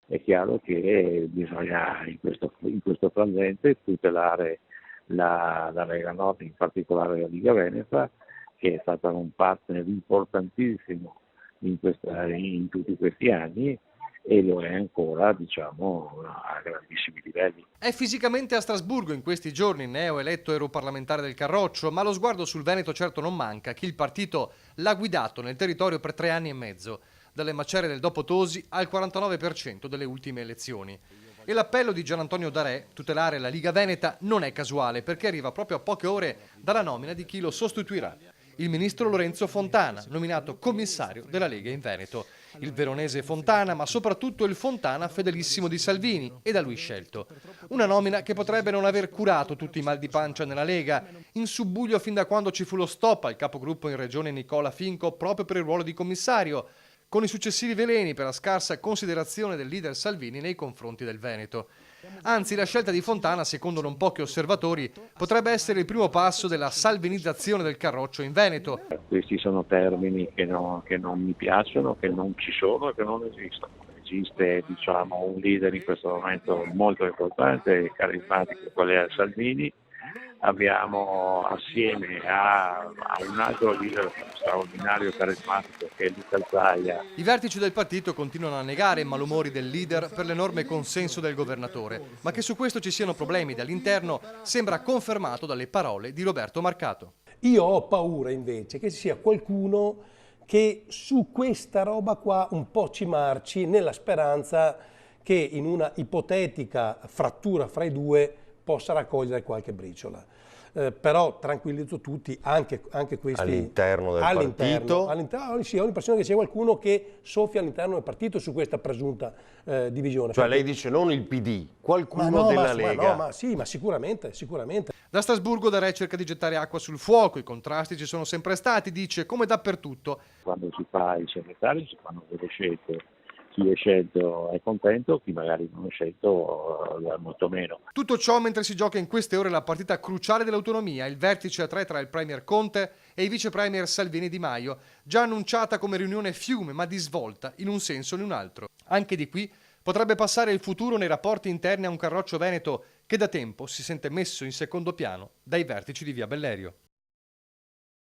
è chiaro che bisogna in questo frangente tutelare la Lega Nord, in particolare la Liga Veneta, che è stata un partner importantissimo in tutti questi anni e lo è ancora, diciamo, a grandissimi livelli. È fisicamente a Strasburgo in questi giorni, neoeletto europarlamentare del Carroccio, ma lo sguardo sul Veneto certo non manca. Chi il partito l'ha guidato nel territorio per 3 anni e mezzo, dalle macerie del dopo Tosi al 49% delle ultime elezioni. E l'appello di Gian Antonio Darè, tutelare la Liga Veneta, non è casuale, perché arriva proprio a poche ore dalla nomina di chi lo sostituirà. Il ministro Lorenzo Fontana, nominato commissario della Lega in Veneto. Il veronese Fontana, ma soprattutto il Fontana fedelissimo di Salvini e da lui scelto. Una nomina che potrebbe non aver curato tutti i mal di pancia nella Lega, in subbuglio fin da quando ci fu lo stop al capogruppo in regione Nicola Finco proprio per il ruolo di commissario, con i successivi veleni per la scarsa considerazione del leader Salvini nei confronti del Veneto. Anzi, la scelta di Fontana, secondo non pochi osservatori, potrebbe essere il primo passo della salvinizzazione del Carroccio in Veneto. Questi sono termini che non mi piacciono, che non ci sono e che non esistono. Esiste, diciamo, un leader in questo momento molto importante e carismatico, qual è Salvini. Abbiamo assieme a un altro leader straordinario, carismatico, che è Luca Zaia. I vertici del partito continuano a negare i malumori del leader per l'enorme consenso del governatore, ma che su questo ci siano problemi dall'interno sembra confermato dalle parole di Roberto Marcato. Io ho paura invece che ci sia qualcuno che su questa roba qua un po' ci marci, nella speranza che in una ipotetica frattura fra i due possa raccogliere qualche briciola. Però tranquillizzo tutti, anche questi... All'interno del partito? Sì, ho l'impressione che sia qualcuno che soffia all'interno del partito su questa presunta divisione. Cioè lei dice non il PD, qualcuno della Lega? Ma sì, ma sicuramente. Da Strasburgo Darè cerca di gettare acqua sul fuoco, i contrasti ci sono sempre stati, dice, come dappertutto. Quando si fa il segretario si fanno delle scelte. Chi è scelto è contento, chi magari non è scelto molto meno. Tutto ciò mentre si gioca in queste ore la partita cruciale dell'autonomia, il vertice a 3 tra il premier Conte e i vice premier Salvini e Di Maio, già annunciata come riunione fiume ma di svolta in un senso o in un altro. Anche di qui potrebbe passare il futuro nei rapporti interni a un Carroccio veneto che da tempo si sente messo in secondo piano dai vertici di Via Bellerio.